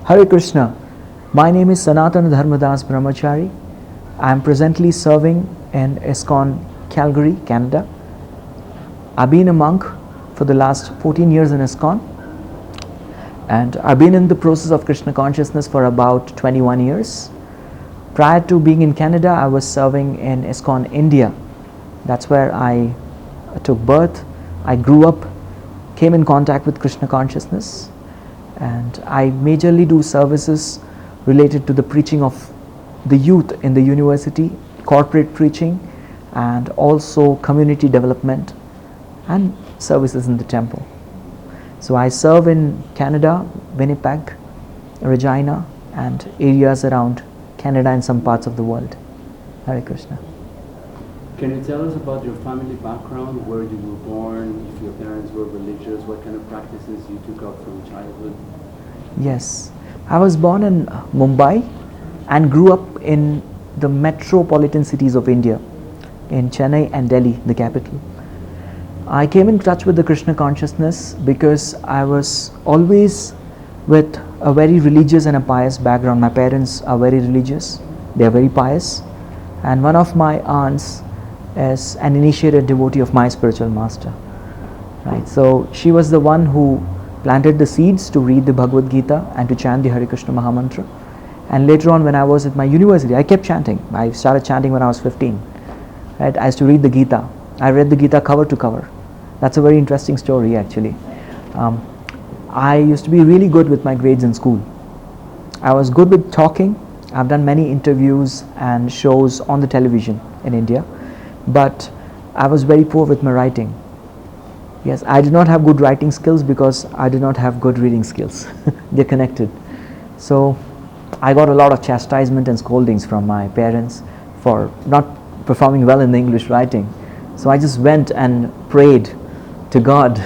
Hare Krishna. My name is Sanatan Dharma Dās Brahmachari. I am presently serving in ISKCON Calgary, Canada. I've been a monk for the last 14 years in ISKCON, and I've been in the process of Krishna consciousness for about 21 years. Prior to being in Canada, I was serving in ISKCON India. That's where I took birth. I grew up, came in contact with Krishna consciousness, and I majorly do services related to the preaching of the youth in the university, corporate preaching, and also community development and services in the temple. So I serve in Canada, Winnipeg, Regina, and areas around Canada and some parts of the world. Hare Krishna. Can you tell us about your family background, where you were born, if your parents were religious, what kind of practices you took up from childhood? Yes, I was born in Mumbai and grew up in the metropolitan cities of India, in Chennai and Delhi, the capital. I came in touch with the Krishna consciousness because I was always with a very religious and a pious background. My parents are very religious, they are very pious, and one of my aunts is an initiated devotee of my spiritual master. Right, so she was the one who planted the seeds to read the Bhagavad Gita and to chant the Hare Krishna Mahamantra. And later on, when I was at my university, I kept chanting. I started chanting when I was 15. Right, I used to read the Gita. I read the Gita cover to cover. That's a very interesting story, actually. I used to be really good with my grades in school. I was good with talking. I've done many interviews and shows on the television in India, but I was very poor with my writing. Yes, I did not have good writing skills because I did not have good reading skills. They're connected. So I got a lot of chastisement and scoldings from my parents for not performing well in the English writing. So I just went and prayed to God,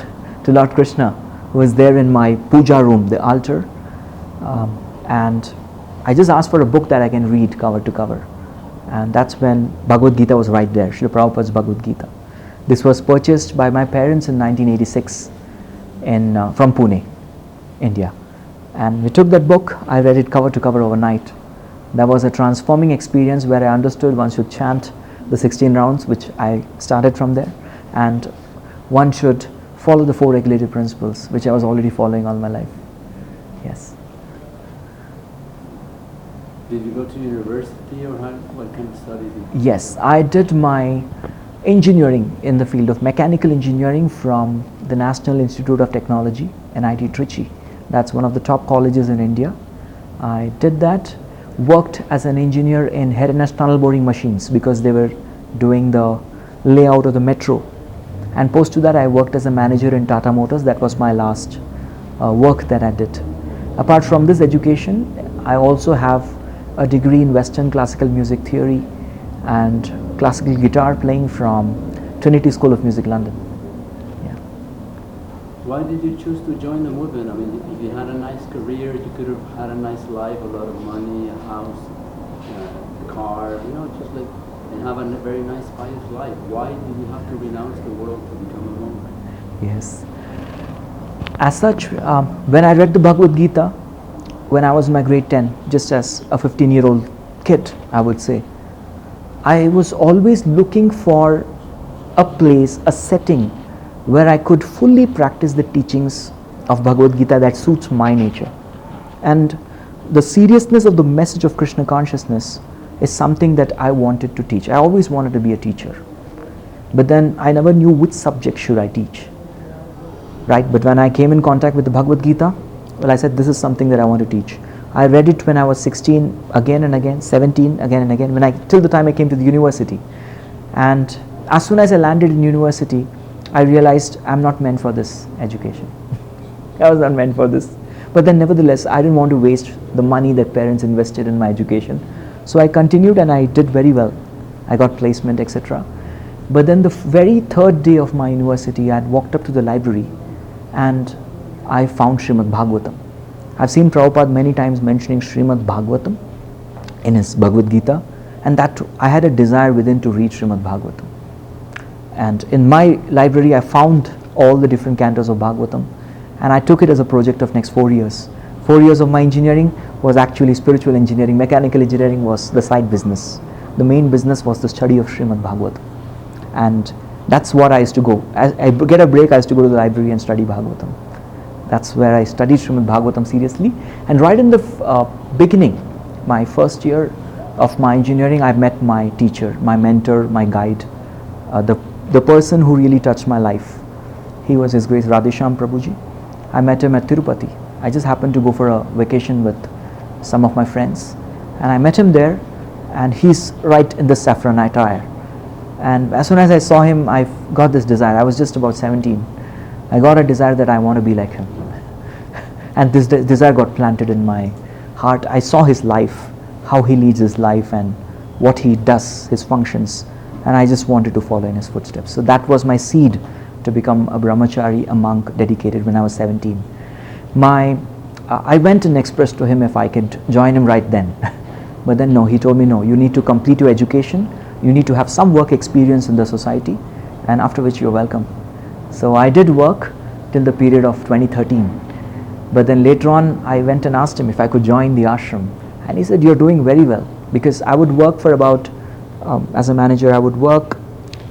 to Lord Krishna, who was there in my puja room, the altar, and I just asked for a book that I can read cover to cover. And that's when Bhagavad Gita was right there, Srila Prabhupada's Bhagavad Gita. This was purchased by my parents in 1986 from Pune, India. And we took that book, I read it cover to cover overnight. That was a transforming experience where I understood one should chant the 16 rounds, which I started from there, and one should follow the 4 regulative principles, which I was already following all my life. Yes. Did you go to university, or what kind of study did you do? Yes, I did my engineering in the field of mechanical engineering from the National Institute of Technology, NIT Trichy. That's one of the top colleges in India. I did that, worked as an engineer in head-and-neck tunnel boring machines because they were doing the layout of the metro. And post to that, I worked as a manager in Tata Motors. That was my last work that I did. Apart from this education, I also have a degree in Western classical music theory and classical guitar playing from Trinity School of Music, London. Yeah. Why did you choose to join the movement? I mean, if you had a nice career, you could have had a nice life, a lot of money, a house, a car, just like, and have a very nice pious life. Why did you have to renounce the world to become a monk? Yes. As such, when I read the Bhagavad Gita, when I was in my grade 10, just as a 15-year-old kid, I would say, I was always looking for a place, a setting where I could fully practice the teachings of Bhagavad Gita that suits my nature. And the seriousness of the message of Krishna consciousness is something that I wanted to teach. I always wanted to be a teacher. But then I never knew which subject should I teach. Right? But when I came in contact with the Bhagavad Gita, well, I said, this is something that I want to teach. I read it when I was 16 again and again, 17 again and again, till the time I came to the university. And as soon as I landed in university, I realized I'm not meant for this education. I was not meant for this. But then nevertheless, I didn't want to waste the money that parents invested in my education. So I continued and I did very well. I got placement, etc. But then the very third day of my university, I had walked up to the library and I found Srimad Bhagavatam. I've seen Prabhupada many times mentioning Srimad Bhagavatam in his Bhagavad Gita, and that I had a desire within to read Srimad Bhagavatam. And in my library, I found all the different cantos of Bhagavatam, and I took it as a project of next 4 years 4 years of my engineering was actually spiritual engineering. Mechanical engineering was the side business. The main business was the study of Srimad Bhagavatam. And that's what I used to go. As I get a break, I used to go to the library and study Bhagavatam. That's where I studied Srimad Bhagavatam seriously. And right in the beginning, my first year of my engineering, I met my teacher, my mentor, my guide, the person who really touched my life. He was His Grace Radhesham Prabhuji. I met him at Tirupati. I just happened to go for a vacation with some of my friends, and I met him there, and he's right in the saffron attire. And as soon as I saw him, I got this desire. I was just about 17. I got a desire that I want to be like him. And this desire got planted in my heart. I saw his life, how he leads his life and what he does, his functions, and I just wanted to follow in his footsteps. So that was my seed to become a brahmachari, a monk dedicated when I was 17. I went and expressed to him if I could join him right then. But then no, he told me no, you need to complete your education, you need to have some work experience in the society, and after which you're welcome. So I did work till the period of 2013. But then later on, I went and asked him if I could join the ashram. And he said, you're doing very well. Because I would work for about, as a manager, I would work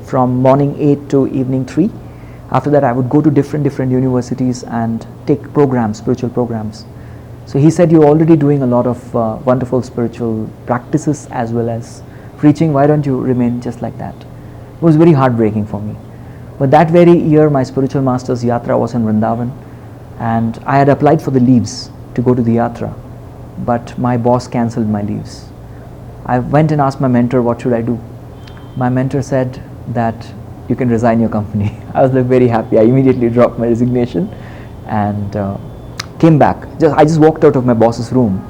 from morning 8 to evening 3. After that, I would go to different universities and take programs, spiritual programs. So he said, you're already doing a lot of wonderful spiritual practices as well as preaching. Why don't you remain just like that? It was very heartbreaking for me. But that very year, my spiritual master's yatra was in Vrindavan. And I had applied for the leaves to go to the yatra, but my boss cancelled my leaves. I went and asked my mentor, what should I do? My mentor said that you can resign your company. I was like very happy. I immediately dropped my resignation and came back. I just walked out of my boss's room,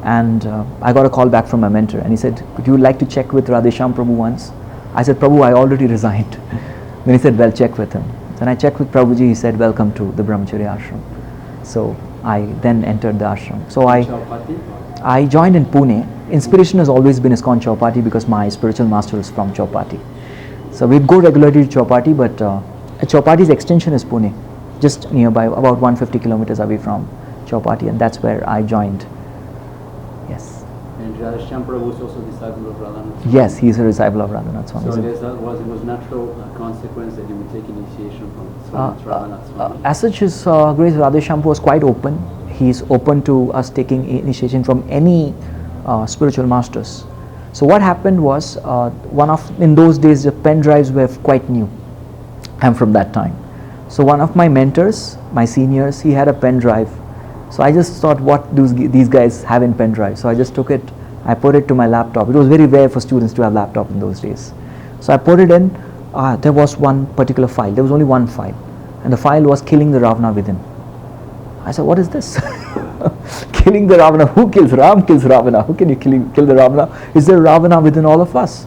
and I got a call back from my mentor, and he said, would you like to check with Radhesham Prabhu once? I said, Prabhu, I already resigned. Then he said, well, check with him. Then I checked with Prabhuji. He said, welcome to the Brahmachari ashram. So I then entered the ashram. So I joined in Pune. Inspiration has always been ISKCON Chowpatty because my spiritual master is from Chowpatty. So we'd go regularly to Chowpatty, but Chowpatty's extension is Pune, just nearby, about 150 kilometers away from Chowpatty, and that's where I joined. Yes. And Radhesham Prabhu was also a disciple of Radhanath. Yes, he's a disciple of Radhanath Swami. So I guess that was natural consequence that you would take initiation from Radhanath Swami. As such, His Grace Radhesham was quite open. He's open to us taking initiation from any spiritual masters. So what happened was, in those days the pen drives were quite new. I'm from that time. So one of my mentors, my seniors, he had a pen drive. So I just thought, what do these guys have in pen drive? So I just took it, I put it to my laptop. It was very rare for students to have laptop in those days. So I put it in, there was one particular file, there was only one file. And the file was killing the Ravana within. I said, what is this? Killing the Ravana. Who kills? Ram kills Ravana. Who can you kill the Ravana? Is there Ravana within all of us?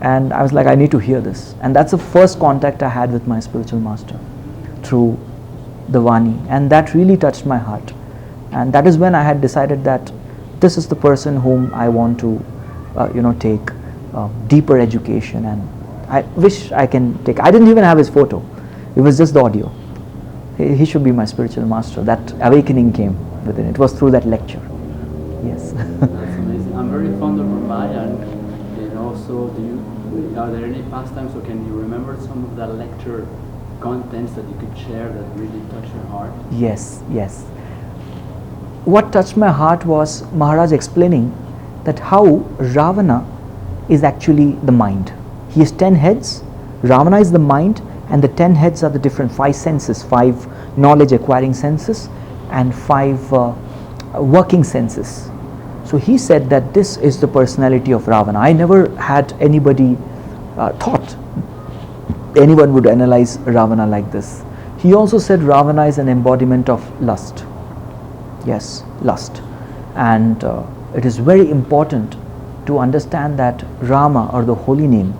And I was like, I need to hear this. And that's the first contact I had with my spiritual master through the Vani. And that really touched my heart. And that is when I had decided that this is the person whom I want to, take deeper education. And I wish I can take. I didn't even have his photo. It was just the audio. He should be my spiritual master. That awakening came within. It was through that lecture. Yes. That's amazing. I'm very fond of Ramayana. And also, are there any pastimes, or can you remember some of the lecture contents that you could share that really touched your heart? Yes. What touched my heart was Maharaj explaining that how Ravana is actually the mind. He has 10 heads. Ravana is the mind, and the 10 heads are the different 5 senses, 5 knowledge acquiring senses and 5 working senses. So he said that this is the personality of Ravana. I never had anybody thought anyone would analyze Ravana like this. He also said Ravana is an embodiment of lust. Yes, lust. And it is very important to understand that Rama, or the holy name,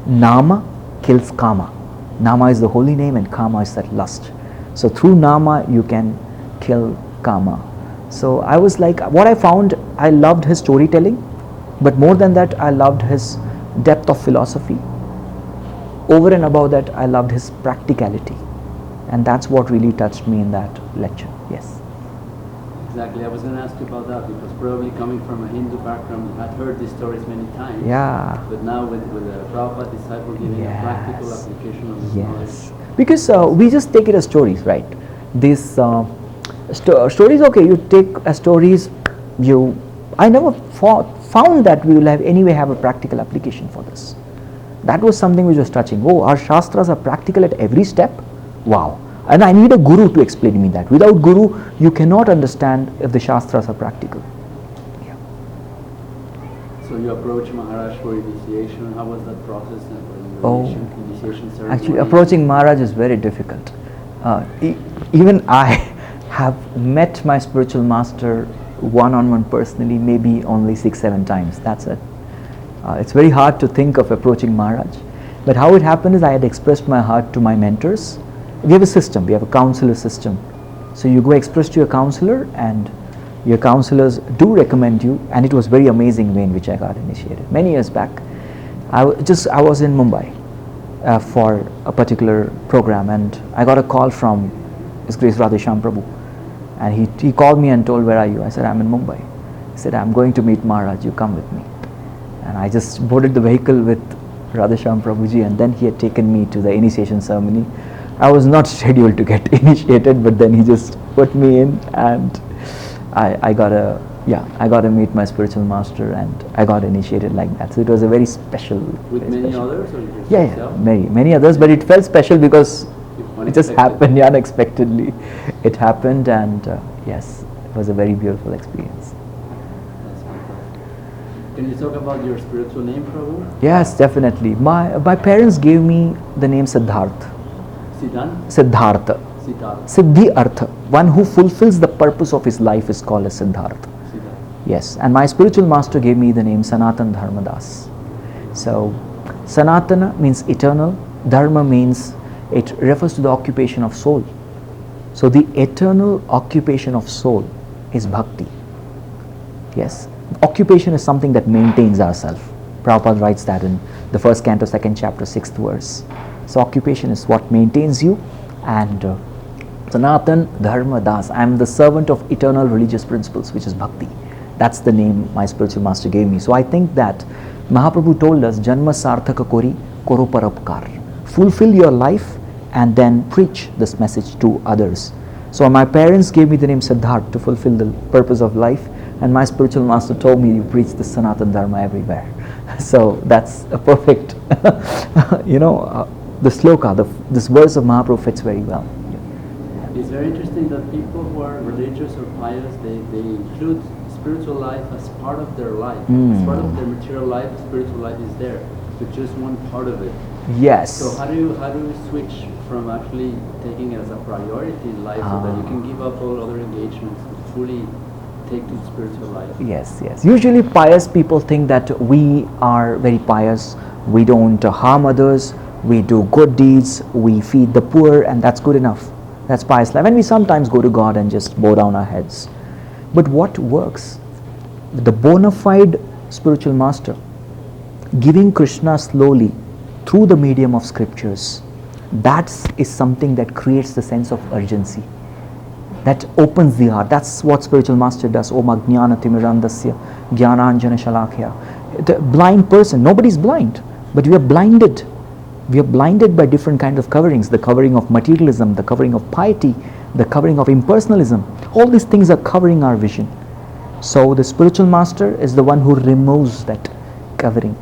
Nama kills Kama. Nama is the holy name and Kama is that lust. So through Nama you can kill Kama. So I was like, what I found, I loved his storytelling, but more than that I loved his depth of philosophy. Over and above that, I loved his practicality. And that's what really touched me in that lecture. Yes. Exactly. I was going to ask you about that because probably coming from a Hindu background, you had heard these stories many times. Yeah. But now with a Prabhupada disciple giving a practical application of this knowledge. Because we just take it as stories, right? These stories, okay, you take as stories, I never found that we will have a practical application for this. That was something which was touching. Oh, our Shastras are practical at every step? Wow. And I need a guru to explain me that. Without guru, you cannot understand if the Shastras are practical. Yeah. So you approached Maharaj for initiation. How was that process? Initiation ceremony? Actually, approaching Maharaj is very difficult. Even I have met my spiritual master one-on-one personally, maybe only 6-7 times. That's it. It's very hard to think of approaching Maharaj. But how it happened is I had expressed my heart to my mentors. We have a system, we have a counselor system. So you go express to your counselor and your counselors do recommend you, and it was very amazing way in which I got initiated. Many years back, I was in Mumbai for a particular program, and I got a call from His Grace Radha Prabhu, and he called me and told, "Where are you?" I said, "I'm in Mumbai." He said, "I'm going to meet Maharaj, you come with me." And I just boarded the vehicle with Radhesham Prabhuji, and then he had taken me to the initiation ceremony. I was not scheduled to get initiated, but then he just put me in, and I got to meet my spiritual master, and I got initiated like that. So it was a very special. With many others, or just yourself? Many others, but it felt special because it just happened unexpectedly. It happened, and yes, it was a very beautiful experience. Can you talk about your spiritual name, Prabhu? Yes, definitely. My parents gave me the name Siddhartha. Siddhartha. Siddhi Artha. One who fulfills the purpose of his life is called as Siddhartha. Yes, and my spiritual master gave me the name Sanatan Dharma Dās. So, Sanatana means eternal, Dharma means it refers to the occupation of soul. So, the eternal occupation of soul is bhakti. Yes. Occupation is something that maintains ourselves. Prabhupada writes that in the first canto, 2nd chapter, 6th verse. So occupation is what maintains you, and Sanatan Dharma Dās. I am the servant of eternal religious principles, which is bhakti. That's the name my spiritual master gave me. So I think that Mahaprabhu told us, Janma Sarthaka Kori Koro Parapkar. Fulfill your life and then preach this message to others. So my parents gave me the name Siddhartha to fulfill the purpose of life, and my spiritual master told me, you preach the Sanatan Dharma everywhere. So that's a perfect, the sloka, this verse of Mahaprabhu fits very well. It's very interesting that people who are religious or pious, they include spiritual life as part of their life. As part of their material life, spiritual life is there, but just one part of it. Yes. So how do you switch from actually taking it as a priority in life so that you can give up all other engagements and fully take to spiritual life? Yes. Usually pious people think that we are very pious, we don't harm others, we do good deeds, we feed the poor, and that's good enough. That's pious life. And we sometimes go to God and just bow down our heads. But what works? The bona fide spiritual master giving Kṛṣṇa slowly through the medium of scriptures, that is something that creates the sense of urgency. That opens the heart. That's what spiritual master does. Om Ajnana Timirandasya Jnananjana Shalakya. The blind person, nobody's blind, but we are blinded. We are blinded by different kinds of coverings. The covering of materialism, the covering of piety, the covering of impersonalism. All these things are covering our vision. So the spiritual master is the one who removes that covering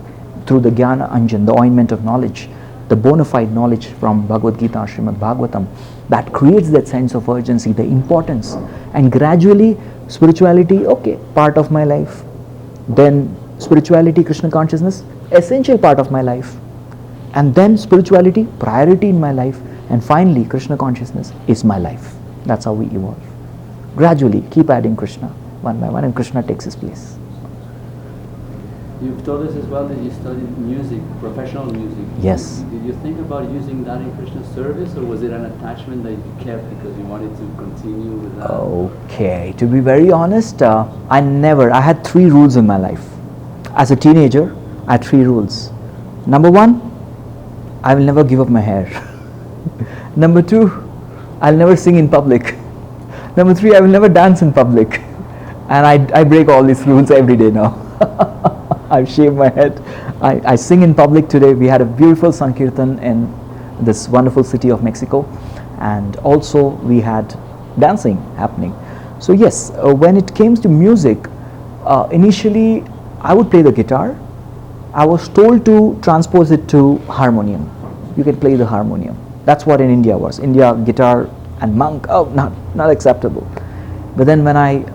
through the Jnana Anjan, the ointment of knowledge, the bona fide knowledge from Bhagavad Gita, Srimad Bhagavatam, that creates that sense of urgency, the importance. And gradually, spirituality, okay, part of my life. Then spirituality, Krishna consciousness, essential part of my life. And then spirituality, priority in my life. And finally, Krishna consciousness is my life. That's how we evolve. Gradually, keep adding Krishna, one by one, and Krishna takes his place. You've told us as well that you studied music, professional music. Yes. Did you think about using that in Krishna's service, or was it an attachment that you kept because you wanted to continue with that? Okay, to be very honest, I had 3 rules in my life. As a teenager, I had 3 rules. Number 1, I will never give up my hair. Number 2, I'll never sing in public. Number 3, I will never dance in public. And I break all these rules every day now. I've shaved my head. I sing in public today. We had a beautiful Sankirtan in this wonderful city of Mexico. And also we had dancing happening. So yes, when it came to music, initially I would play the guitar. I was told to transpose it to harmonium. You can play the harmonium. That's what in India was. India, guitar and monk, oh, not acceptable. But then when I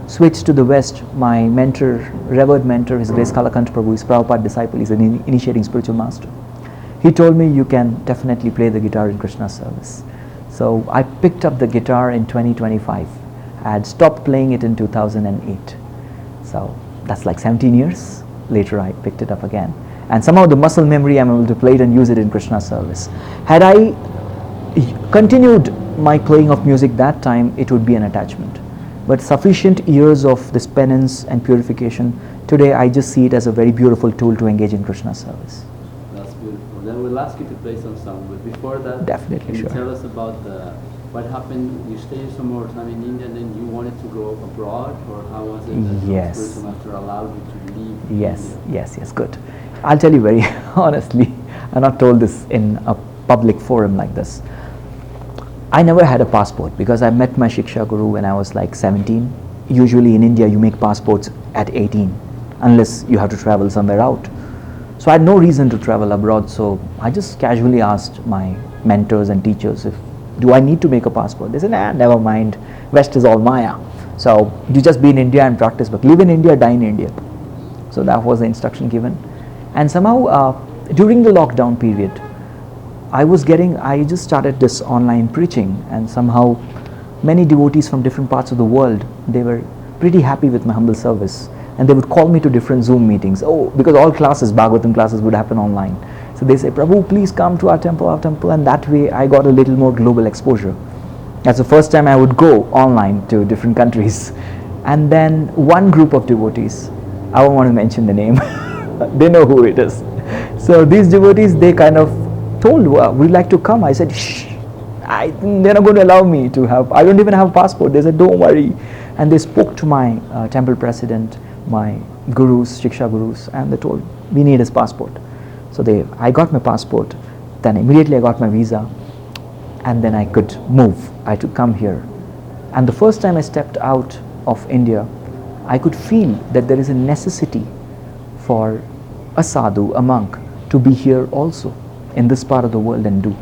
switched to the West, my mentor, revered mentor, His Grace Kalakant Prabhu, is Prabhupada disciple, he's an initiating spiritual master. He told me you can definitely play the guitar in Kṛṣṇa service. So I picked up the guitar in 2025. I had stopped playing it in 2008. So that's like 17 years. Later I picked it up again. And somehow the muscle memory, I'm able to play it and use it in Kṛṣṇa service. Had I continued my playing of music that time, it would be an attachment. But sufficient years of this penance and purification, today I just see it as a very beautiful tool to engage in Kṛṣṇa service. That's beautiful. Then we'll ask you to play some song, but before that, definitely, can you sure. tell us about what happened? You stayed some more time in India, and then you wanted to go abroad, or how was it that yes. the spiritual master allowed you to leave Yes, India? yes, good. I'll tell you very honestly, I'm not told this in a public forum like this. I never had a passport because I met my Shiksha Guru when I was like 17. Usually in India you make passports at 18 unless you have to travel somewhere out. So I had no reason to travel abroad, so I just casually asked my mentors and teachers if do I need to make a passport. They said, nah, never mind, West is all Maya. So you just be in India and practice, but live in India, die in India. So that was the instruction given. And somehow during the lockdown period, I just started this online preaching, and somehow many devotees from different parts of the world, they were pretty happy with my humble service, and they would call me to different Zoom meetings. Oh, because all classes, Bhagavatam classes would happen online. So they say, Prabhu, please come to our temple, and that way I got a little more global exposure. That's the first time I would go online to different countries. And then one group of devotees, I don't want to mention the name, they know who it is. So these devotees, they kind of told, we'd like to come. I said, shh, they're not going to allow me to have, I don't even have a passport. They said, don't worry. And they spoke to my temple president, my gurus, Shiksha gurus, and they told, we need his passport. So I got my passport, then immediately I got my visa, and then I could move. I had to come here. And the first time I stepped out of India, I could feel that there is a necessity for a sadhu, a monk, to be here also in this part of the world and do.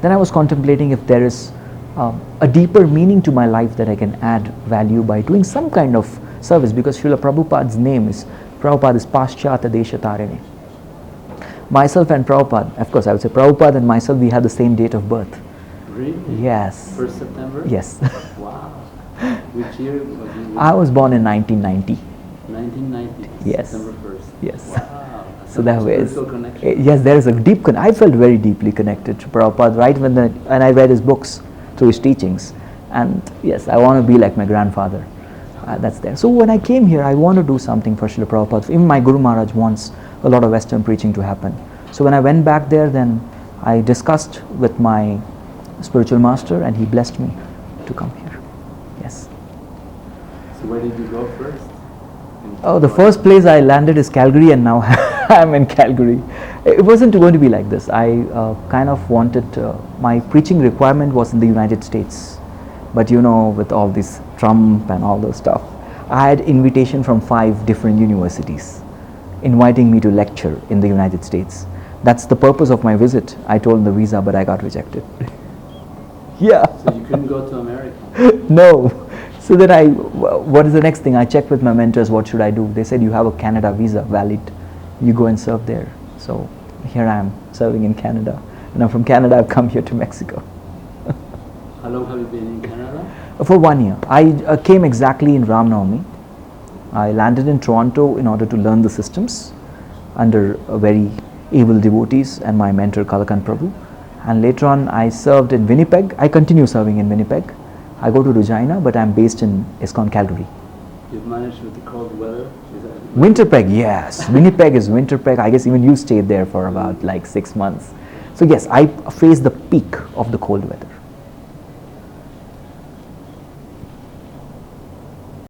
Then I was contemplating if there is a deeper meaning to my life that I can add value by doing some kind of service, because Srila Prabhupada's name is, Prabhupada is Paschata Desha Tarini. Myself and Prabhupada, of course I would say Prabhupada and myself, we had the same date of birth. Really? Yes. 1st September? Yes. Wow. Which year was you? I was born in 1990. 1990? Yes. September 1st? Yes. Wow. So that way, connection. yes, there is a deep I felt very deeply connected to Prabhupada right when I read his books, through his teachings. And yes, I want to be like my grandfather. That's there. So when I came here, I want to do something for Srila Prabhupada. Even my Guru Maharaj wants a lot of Western preaching to happen. So when I went back there, then I discussed with my spiritual master, and he blessed me to come here. Yes. So where did you go first? Oh, the first place I landed is Calgary, and now I'm in Calgary. It wasn't going to be like this. I kind of wanted, my preaching requirement was in the United States. But you know, with all this Trump and all those stuff, I had invitation from 5 different universities inviting me to lecture in the United States. That's the purpose of my visit. I told them the visa, but I got rejected. Yeah. So you couldn't go to America? No. So then what is the next thing? I checked with my mentors, what should I do? They said, you have a Canada visa valid. You go and serve there. So here I am serving in Canada. And I'm from Canada, I've come here to Mexico. How long have you been in Canada? For 1 year. I came exactly in Ram Navami. I landed in Toronto in order to learn the systems under very able devotees and my mentor Kalakant Prabhu. And later on I served in Winnipeg. I continue serving in Winnipeg. I go to Regina, but I'm based in ISKCON Calgary. You've managed with the cold weather? Winnipeg, yes. Winnipeg is Winnipeg. I guess even you stayed there for about like 6 months. So yes, I faced the peak of the cold weather.